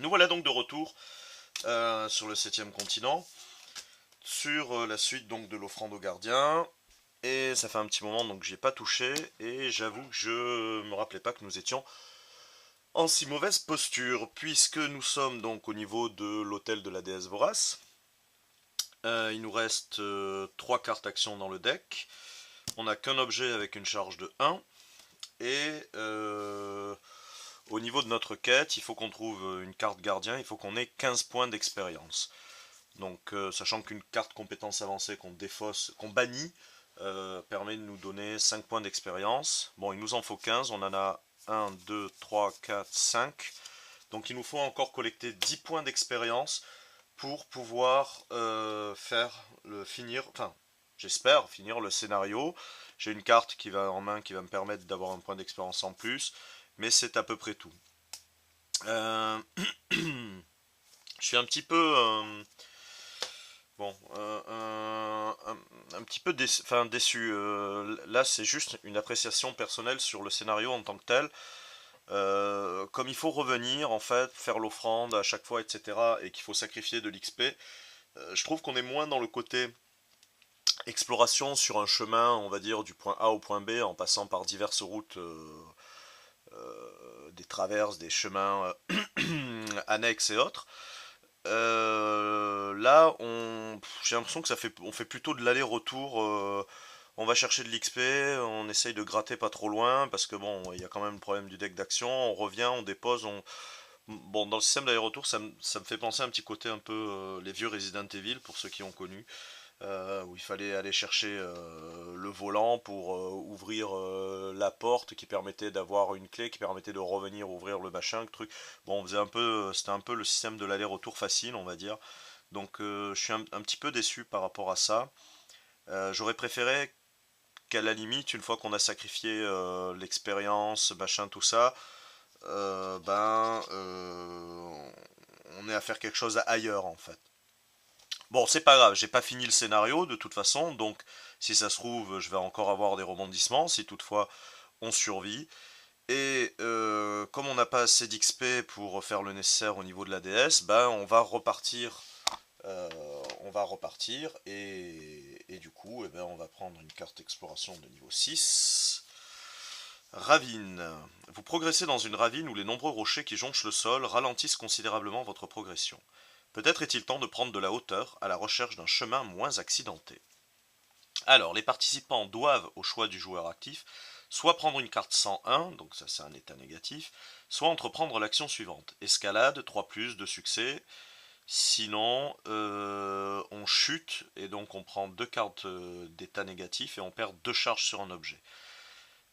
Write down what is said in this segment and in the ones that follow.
Nous voilà donc de retour sur le septième continent, sur la suite donc de l'offrande au gardien. Et ça fait un petit moment donc que j'y ai pas touché, et j'avoue que je me rappelais pas que nous étions en si mauvaise posture, puisque nous sommes donc au niveau de l'hôtel de la déesse Vorace. Il nous reste 3 cartes action dans le deck. On n'a qu'un objet avec une charge de 1. Et au niveau de notre quête, il faut qu'on trouve une carte gardien, il faut qu'on ait 15 points d'expérience. Donc, sachant qu'une carte compétence avancée qu'on défausse, qu'on bannit, permet de nous donner 5 points d'expérience. Bon, il nous en faut 15, on en a 1, 2, 3, 4, 5. Donc il nous faut encore collecter 10 points d'expérience pour pouvoir finir, enfin, j'espère finir le scénario. J'ai une carte qui va en main qui va me permettre d'avoir un point d'expérience en plus, mais c'est à peu près tout. Euh, je suis un petit peu bon, un petit peu déçu. Là, c'est juste une appréciation personnelle sur le scénario en tant que tel. Comme il faut revenir, en fait, faire l'offrande à chaque fois, etc., et qu'il faut sacrifier de l'XP, je trouve qu'on est moins dans le côté exploration sur un chemin, on va dire, du point A au point B, en passant par diverses routes, des traverses, des chemins annexes et autres. Là, j'ai l'impression que on fait plutôt de l'aller-retour. On va chercher de l'XP, on essaye de gratter pas trop loin, parce que bon, il y a quand même le problème du deck d'action. On revient, on dépose, Bon, dans le système d'aller-retour, ça me fait penser un petit côté un peu les vieux Resident Evil, pour ceux qui ont connu, où il fallait aller chercher le volant pour ouvrir la porte qui permettait d'avoir une clé qui permettait de revenir ouvrir le machin, le truc. Bon, on faisait un peu, c'était un peu le système de l'aller-retour facile, on va dire. Donc, je suis un petit peu déçu par rapport à ça. J'aurais préféré qu'à la limite, une fois qu'on a sacrifié l'expérience, machin, tout ça, on est à faire quelque chose ailleurs en fait. Bon, c'est pas grave, j'ai pas fini le scénario de toute façon, donc si ça se trouve, je vais encore avoir des rebondissements, si toutefois on survit. Et comme on n'a pas assez d'XP pour faire le nécessaire au niveau de la DS, ben on va repartir et du coup, eh ben, on va prendre une carte exploration de niveau 6. Ravine. Vous progressez dans une ravine où les nombreux rochers qui jonchent le sol ralentissent considérablement votre progression. Peut-être est-il temps de prendre de la hauteur à la recherche d'un chemin moins accidenté. Alors, les participants doivent, au choix du joueur actif, soit prendre une carte 101, donc ça c'est un état négatif, soit entreprendre l'action suivante. Escalade, 3 plus de succès, sinon on chute et donc on prend 2 cartes d'état négatif et on perd 2 charges sur un objet.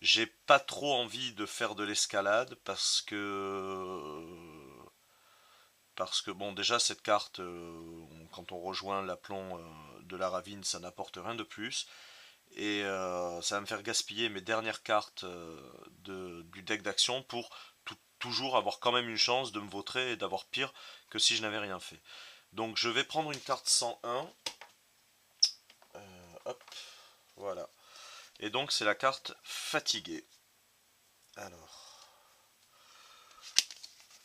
J'ai pas trop envie de faire de l'escalade parce que bon, déjà cette carte, quand on rejoint l'aplomb de la ravine, ça n'apporte rien de plus. Et ça va me faire gaspiller mes dernières cartes du deck d'action pour toujours avoir quand même une chance de me vautrer et d'avoir pire que si je n'avais rien fait. Donc je vais prendre une carte 101. Hop, voilà. Et donc c'est la carte fatiguée. Alors,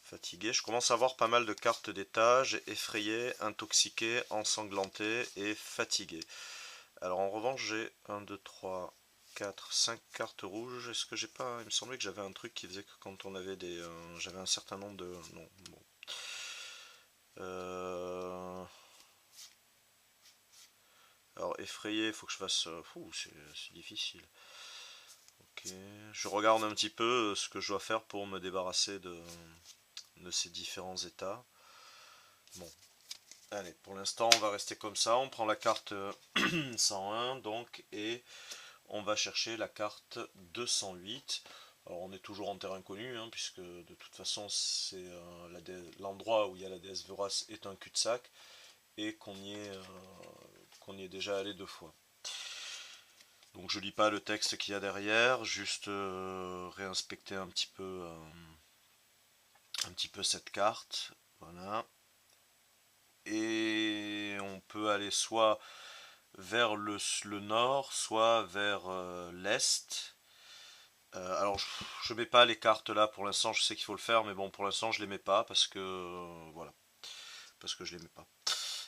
fatigué, je commence à avoir pas mal de cartes d'état. J'ai effrayé, intoxiqué, ensanglanté et fatigué. Alors en revanche, j'ai 1, 2, 3, 4, 5 cartes rouges. Est-ce que j'ai pas. Il me semblait que j'avais un truc qui faisait que quand on avait des. J'avais un certain nombre de. Non, bon. Euh, Alors effrayé, il faut que je fasse. C'est difficile. Ok. Je regarde un petit peu ce que je dois faire pour me débarrasser de ces différents états. Bon, allez, pour l'instant, on va rester comme ça. On prend la carte 101, donc, et on va chercher la carte 208. Alors, on est toujours en terrain connu, hein, puisque de toute façon, c'est l'endroit où il y a la déesse Vorace est un cul-de-sac, et qu'on y est déjà allé 2 fois. Donc, je lis pas le texte qu'il y a derrière, juste réinspecter un petit peu cette carte. Voilà. Et on peut aller soit vers le nord, soit vers l'est. Alors je mets pas les cartes là pour l'instant, je sais qu'il faut le faire, mais bon pour l'instant je les mets pas parce que voilà, parce que je les mets pas.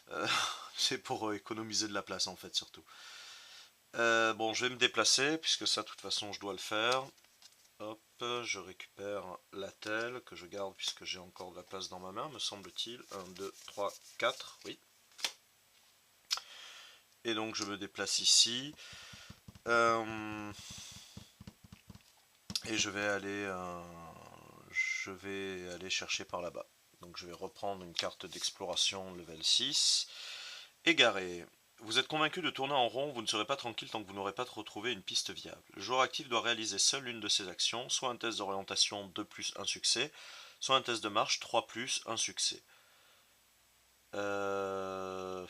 Euh, c'est pour économiser de la place en fait surtout. Bon je vais me déplacer puisque ça de toute façon je dois le faire. Hop, je récupère la telle que je garde puisque j'ai encore de la place dans ma main, me semble-t-il. 1, 2, 3, 4, oui. Et donc je me déplace ici. Et je vais aller chercher par là-bas. Donc je vais reprendre une carte d'exploration level 6. Égaré. Vous êtes convaincu de tourner en rond, vous ne serez pas tranquille tant que vous n'aurez pas retrouvé une piste viable. Le joueur actif doit réaliser seul l'une de ses actions, soit un test d'orientation 2 plus un succès, soit un test de marche 3 plus un succès. Euh...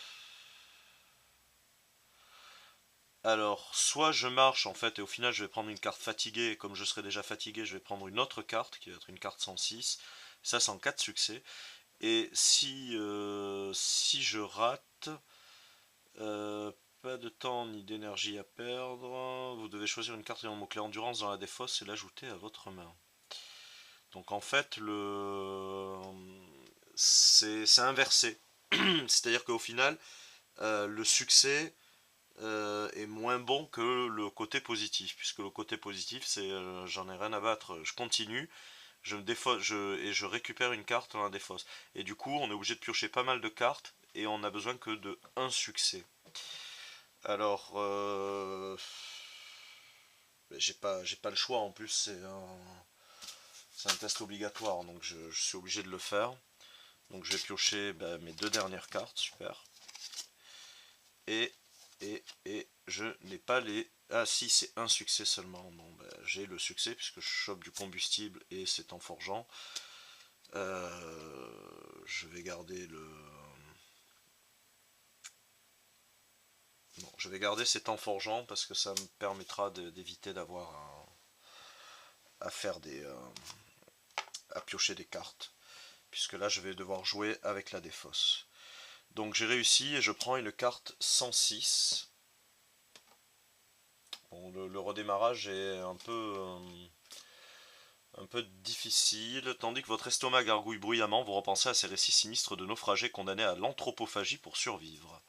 Alors, soit je marche en fait et au final je vais prendre une carte fatiguée et comme je serai déjà fatigué, je vais prendre une autre carte qui va être une carte 106. Ça, c'est en 4 succès. Et si je rate, euh, pas de temps ni d'énergie à perdre, vous devez choisir une carte ayant le mot-clé endurance dans la défausse et l'ajouter à votre main. Donc en fait, c'est inversé. C'est-à-dire qu'au final, le succès est moins bon que le côté positif, puisque le côté positif, c'est j'en ai rien à battre, je continue, je me défausse, et je récupère une carte dans la défausse. Et du coup, on est obligé de piocher pas mal de cartes, et on n'a besoin que de un succès. Alors, j'ai pas le choix, en plus, c'est un test obligatoire, donc je suis obligé de le faire. Donc je vais piocher mes deux dernières cartes, super. Et, et je n'ai pas les... Ah si, c'est un succès seulement. Bon, j'ai le succès puisque je chope du combustible et c'est en forgeant. Je vais garder le... Non, je vais garder cet en forgeant parce que ça me permettra d'éviter d'avoir à faire à piocher des cartes. Puisque là, je vais devoir jouer avec la défausse. Donc j'ai réussi et je prends une carte 106. Bon, le redémarrage est un peu difficile, tandis que votre estomac gargouille bruyamment, vous repensez à ces récits sinistres de naufragés condamnés à l'anthropophagie pour survivre.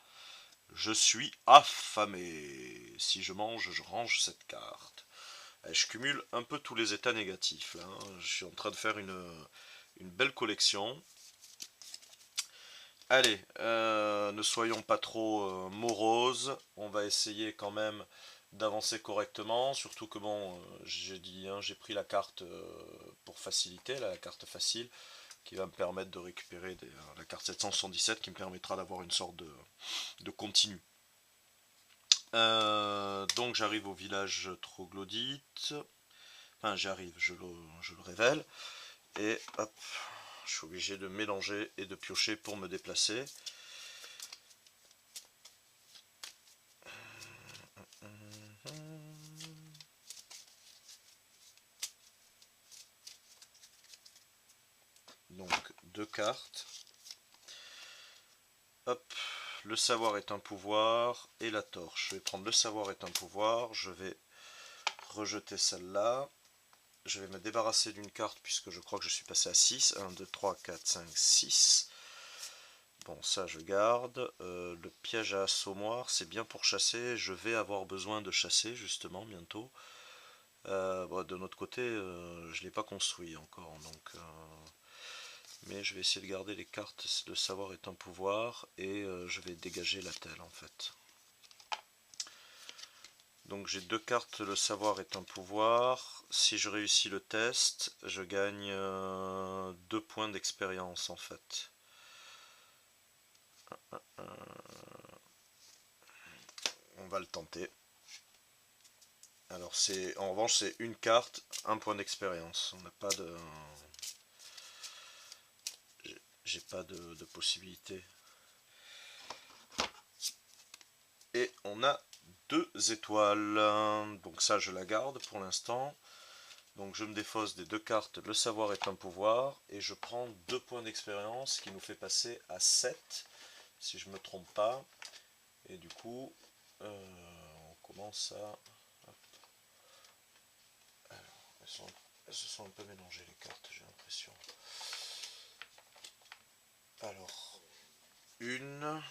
Je suis affamé. Si je mange, je range cette carte. Je cumule un peu tous les états négatifs là, hein. Je suis en train de faire une belle collection. Allez, ne soyons pas trop moroses. On va essayer quand même d'avancer correctement. Surtout que bon, j'ai dit, hein, j'ai pris la carte pour faciliter, là, la carte facile, qui va me permettre de récupérer la carte 777 qui me permettra d'avoir une sorte de continu. Donc j'arrive au village troglodyte. Enfin, j'arrive, je le révèle. Et hop, je suis obligé de mélanger et de piocher pour me déplacer. Donc deux cartes. Hop, le savoir est un pouvoir et la torche. Je vais prendre le savoir est un pouvoir. Je vais rejeter celle-là. Je vais me débarrasser d'une carte puisque je crois que je suis passé à 6. 1, 2, 3, 4, 5, 6. Bon, ça je garde. Le piège à assommoir, c'est bien pour chasser. Je vais avoir besoin de chasser justement bientôt. Bon, de notre côté, je ne l'ai pas construit encore. Donc, mais je vais essayer de garder les cartes. Le savoir est un pouvoir. Et je vais dégager la telle en fait. Donc j'ai deux cartes, le savoir est un pouvoir. Si je réussis le test, je gagne 2 points d'expérience en fait. On va le tenter. Alors c'est en revanche c'est une carte, un point d'expérience. On n'a pas de. J'ai pas de possibilité. Et on a 2 étoiles. Donc ça je la garde pour l'instant. Donc je me défausse des deux cartes, le savoir est un pouvoir, et je prends 2 points d'expérience qui nous fait passer à 7, si je ne me trompe pas. Et du coup, on commence à... elles se sont un peu mélangées les cartes, j'ai l'impression. Alors, 1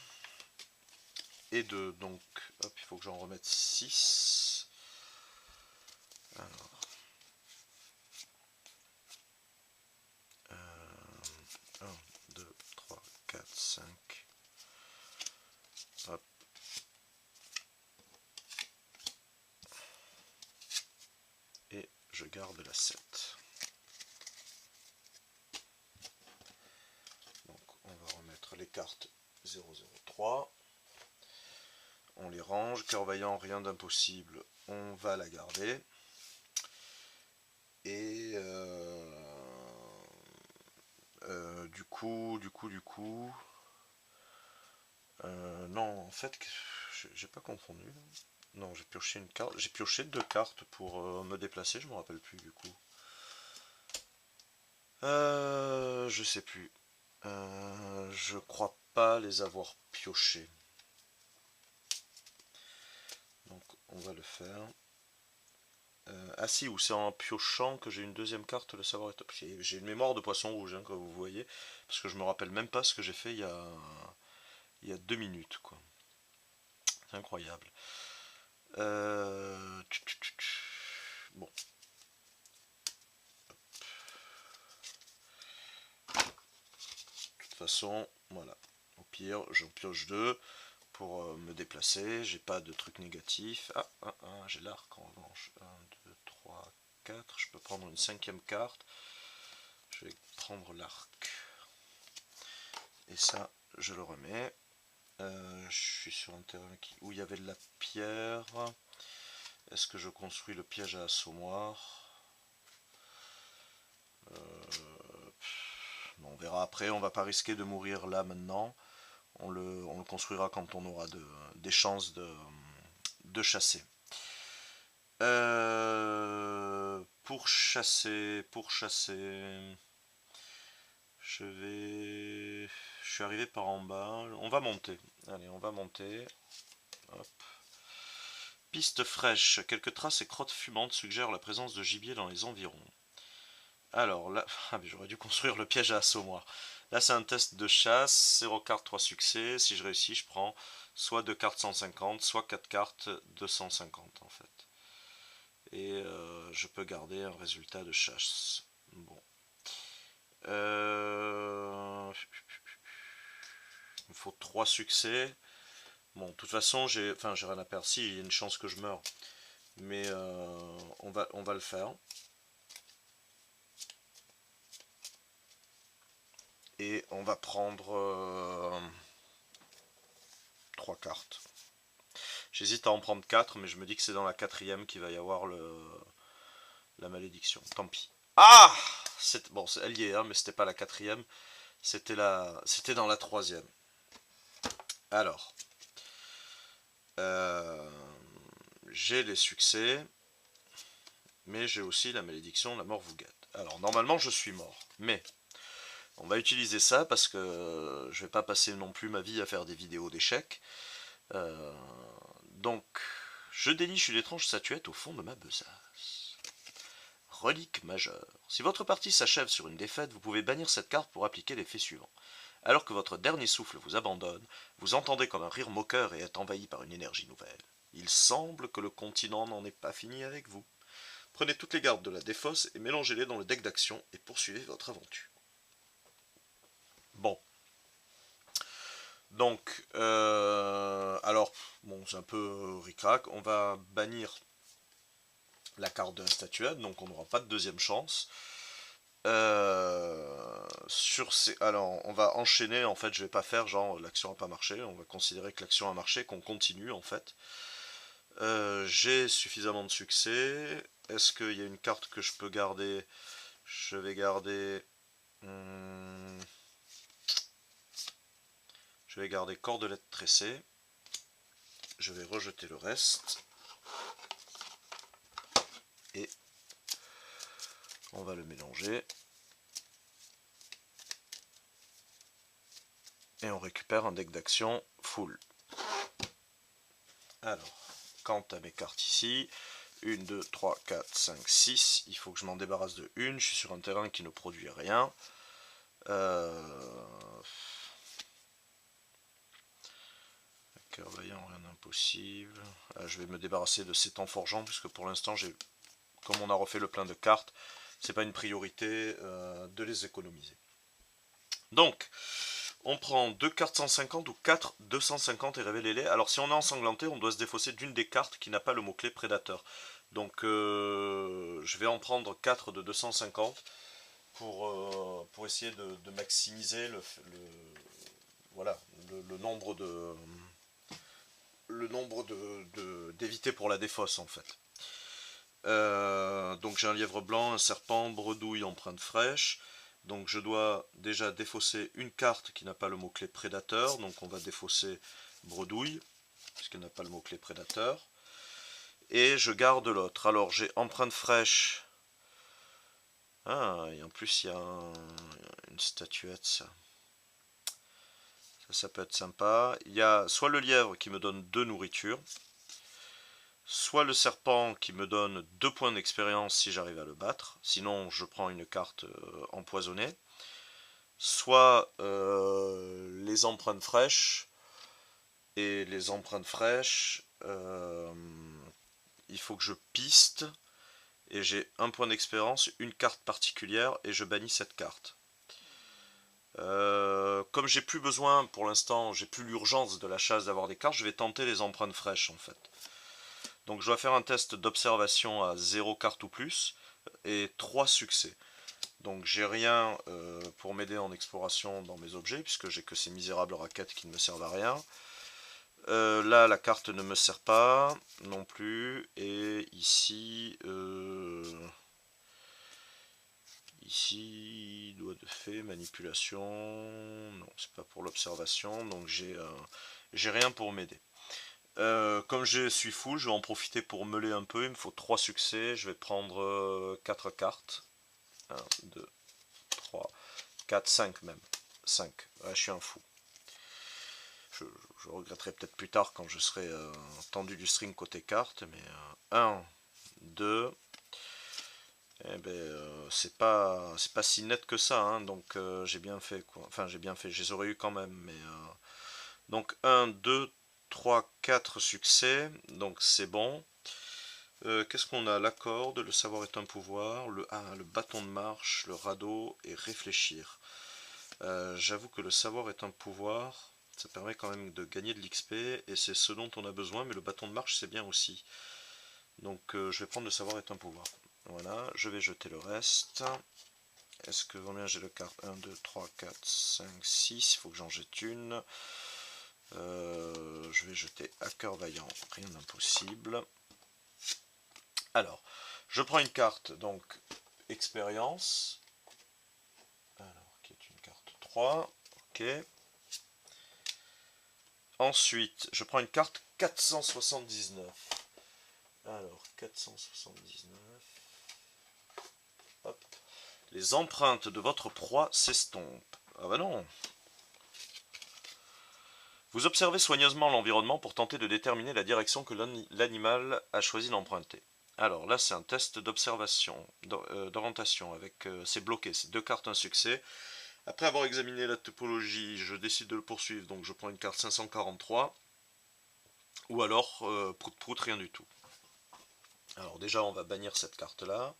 et 2, donc hop, il faut que j'en remette 6. Alors, 1, 2, 3, 4, 5. Hop. Et je garde la 7. Donc on va remettre les cartes 003. On les range. Cœur vaillant, rien d'impossible. On va la garder. Et du coup. Non, en fait, j'ai pas confondu. Non, j'ai pioché une carte. J'ai pioché 2 cartes pour me déplacer, je me rappelle plus du coup. Je sais plus. Je crois pas les avoir piochés. Donc on va le faire. Ah si, ou c'est en piochant que j'ai une deuxième carte, le savoir est... J'ai une mémoire de poisson rouge, hein, comme vous voyez, parce que je me rappelle même pas ce que j'ai fait il y a 2 minutes, quoi. C'est incroyable. Euh... Bon. De toute façon, voilà. Au pire, j'en pioche 2 pour me déplacer. J'ai pas de truc négatif. J'ai l'arc en revanche. 1, 2, 3, 4. Je peux prendre une 5e carte. Je vais prendre l'arc. Et ça, je le remets. Je suis sur un terrain où il y avait de la pierre. Est-ce que je construis le piège à assommoir? Bon, on verra après. On va pas risquer de mourir là maintenant. On le construira quand on aura des chances de chasser. Pour chasser, je suis arrivé par en bas. On va monter. Allez, on va monter. Hop. Piste fraîche. Quelques traces et crottes fumantes suggèrent la présence de gibier dans les environs. Alors là, j'aurais dû construire le piège à assommoir. Là, c'est un test de chasse. 0 carte, 3 succès. Si je réussis, je prends soit 2 cartes 150, soit 4 cartes 250 en fait. Et je peux garder un résultat de chasse. Bon. Il me faut 3 succès. Bon, de toute façon, j'ai rien à perdre. Si, il y a une chance que je meure. Mais on va le faire. Et on va prendre 3 cartes. J'hésite à en prendre 4, mais je me dis que c'est dans la 4e qu'il va y avoir la malédiction. Tant pis. Ah, bon, elle y est, hein, mais c'était pas la 4e. C'était dans la 3e. Alors. J'ai les succès. Mais j'ai aussi la malédiction, la mort vous gâte. Alors, normalement, je suis mort. Mais, on va utiliser ça parce que je vais pas passer non plus ma vie à faire des vidéos d'échecs. Donc, je déniche une étrange statuette au fond de ma besace. Relique majeure. Si votre partie s'achève sur une défaite, vous pouvez bannir cette carte pour appliquer l'effet suivant. Alors que votre dernier souffle vous abandonne, vous entendez comme un rire moqueur et êtes envahi par une énergie nouvelle. Il semble que le continent n'en est pas fini avec vous. Prenez toutes les gardes de la défausse et mélangez-les dans le deck d'action et poursuivez votre aventure. Bon. Donc, alors, bon, c'est un peu ric-rac. On va bannir la carte de la statuette, donc on n'aura pas de deuxième chance. Alors, on va enchaîner. En fait, je vais pas faire genre l'action a pas marché. On va considérer que l'action a marché, qu'on continue en fait. J'ai suffisamment de succès. Est-ce qu'il y a une carte que je peux garder? Je vais garder. Je vais garder cordelette tressée. Je vais rejeter le reste. Et on va le mélanger. Et on récupère un deck d'action full. Alors, quant à mes cartes ici, 1, 2, 3, 4, 5, 6. Il faut que je m'en débarrasse de une. Je suis sur un terrain qui ne produit rien. Cœur vaillant, rien d'impossible. Je vais me débarrasser de ces temps forgeants, puisque pour l'instant, comme on a refait le plein de cartes, c'est pas une priorité de les économiser. Donc, on prend 2 cartes 150 ou 4 250 et révélez-les. Alors si on est ensanglanté, on doit se défausser d'une des cartes qui n'a pas le mot-clé prédateur. Donc je vais en prendre 4 de 250 pour essayer de maximiser voilà, le nombre d'éviter pour la défausse en fait. Donc j'ai un lièvre blanc, un serpent, bredouille, empreinte fraîche. Donc je dois déjà défausser une carte qui n'a pas le mot-clé prédateur. Donc on va défausser bredouille, puisqu'elle n'a pas le mot-clé prédateur. Et je garde l'autre. Alors j'ai empreinte fraîche. Ah, et en plus il y a une statuette, ça. Ça peut être sympa. Il y a soit le lièvre qui me donne 2 nourritures, soit le serpent qui me donne 2 points d'expérience si j'arrive à le battre, sinon je prends une carte empoisonnée, soit les empreintes fraîches, et les empreintes fraîches, il faut que je piste, et j'ai 1 point d'expérience, une carte particulière, et je bannis cette carte. Comme j'ai plus besoin pour l'instant, j'ai plus l'urgence de la chasse d'avoir des cartes, je vais tenter les empreintes fraîches en fait. Donc je dois faire un test d'observation à 0 carte ou plus et 3 succès. Donc j'ai rien pour m'aider en exploration dans mes objets puisque j'ai que ces misérables raquettes qui ne me servent à rien. Là la carte ne me sert pas non plus. Et ici, ici doigt de fée, manipulation. Non, c'est pas pour l'observation. Donc j'ai rien pour m'aider. Comme je suis full, je vais en profiter pour meuler un peu. Il me faut 3 succès. Je vais prendre 4 cartes. 1, 2, 3, 4, 5 même. 5. Ouais, je suis un fou. Je regretterai peut-être plus tard quand je serai tendu du string côté carte. Mais 1, 2. Eh ben, c'est pas si net que ça. Hein, donc j'ai bien fait quoi. Enfin, j'ai bien fait. Je les aurais eu quand même. Mais donc 1, 2, 3, 4 succès, donc c'est bon. Qu'est-ce qu'on a? La corde, le savoir est un pouvoir, le bâton de marche, le radeau et réfléchir. J'avoue que le savoir est un pouvoir, ça permet quand même de gagner de l'XP et c'est ce dont on a besoin, mais le bâton de marche c'est bien aussi. Donc je vais prendre le savoir est un pouvoir. Voilà, je vais jeter le reste. Est-ce que combien j'ai de cartes? 1, 2, 3, 4, 5, 6, il faut que j'en jette une. Je vais jeter Hacker Vaillant, rien d'impossible. Alors, je prends une carte, donc expérience. Alors, qui est une carte 3. Ok. Ensuite, je prends une carte 479. Alors, 479. Hop. Les empreintes de votre proie s'estompent. Ah bah non. Vous observez soigneusement l'environnement pour tenter de déterminer la direction que l'animal a choisi d'emprunter. Alors là, c'est un test d'observation, d'orientation, avec c'est bloqué, c'est 2 cartes, un succès. Après avoir examiné la topologie, je décide de le poursuivre, donc je prends une carte 543, ou alors prout prout, rien du tout. Alors déjà, on va bannir cette carte-là.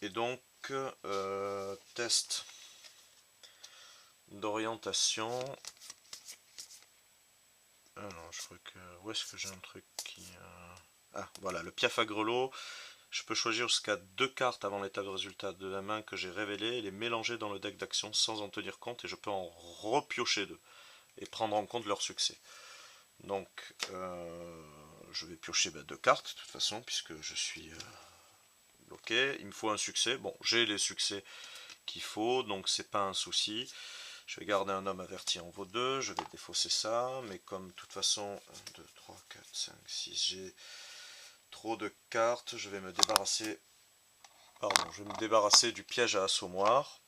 Et donc, test d'orientation. Alors, je crois que... Où est-ce que j'ai un truc qui... Ah, voilà, le piaf à grelot. Je peux choisir jusqu'à 2 cartes avant l'état de résultat de la main que j'ai révélé et les mélanger dans le deck d'action sans en tenir compte et je peux en repiocher 2 et prendre en compte leur succès. Donc, je vais piocher 2 cartes de toute façon puisque je suis bloqué. Il me faut un succès. Bon, j'ai les succès qu'il faut, donc c'est pas un souci. Je vais garder un homme averti en vaut 2, je vais défausser ça, mais comme de toute façon, 1, 2, 3, 4, 5, 6, j'ai trop de cartes, je vais me débarrasser. Pardon, je vais me débarrasser du piège à assommoir.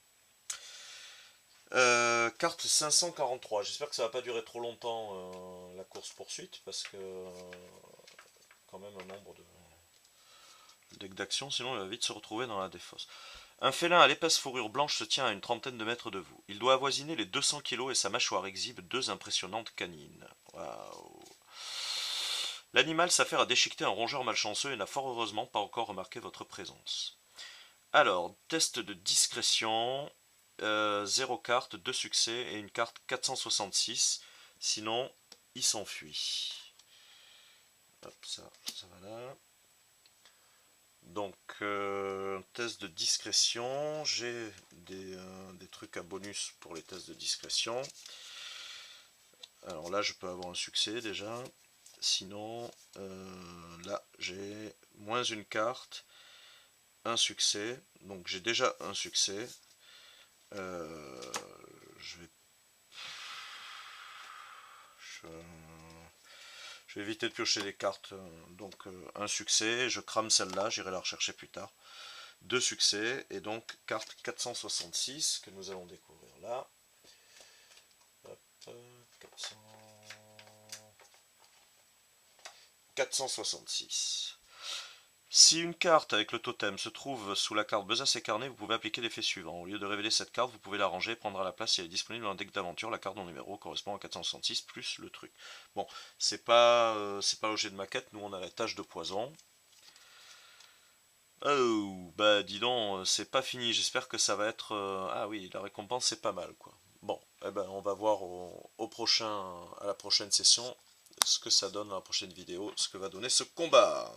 Carte 543, j'espère que ça va pas durer trop longtemps la course-poursuite, parce que quand même un nombre de deck d'action, sinon il va vite se retrouver dans la défausse. Un félin à l'épaisse fourrure blanche se tient à une trentaine de mètres de vous. Il doit avoisiner les 200 kilos et sa mâchoire exhibe deux impressionnantes canines. Waouh. L'animal s'affaire à déchiqueter un rongeur malchanceux et n'a fort heureusement pas encore remarqué votre présence. Alors, test de discrétion, 0 carte, 2 succès et une carte 466. Sinon, il s'enfuit. Hop, ça va là. Donc, test de discrétion. J'ai des trucs à bonus pour les tests de discrétion. Alors là, je peux avoir un succès déjà. Sinon, là, j'ai moins une carte, un succès. Donc j'ai déjà un succès. Je vais... Je vais éviter de piocher des cartes. Donc un succès, je crame celle-là, j'irai la rechercher plus tard. Deux succès, et donc carte 466 que nous allons découvrir là. Hop, 466. Si une carte avec le totem se trouve sous la carte Besace et Carnet, vous pouvez appliquer l'effet suivant. Au lieu de révéler cette carte, vous pouvez la ranger et prendre à la place si elle est disponible dans un deck d'aventure. La carte dont le numéro correspond à 466 plus le truc. Bon, c'est pas l'objet de ma quête, nous on a la tâche de poison. Oh, bah dis donc, c'est pas fini, j'espère que ça va être... Ah oui, la récompense c'est pas mal quoi. Bon, eh ben, on va voir à la prochaine session ce que ça donne dans la prochaine vidéo, ce que va donner ce combat.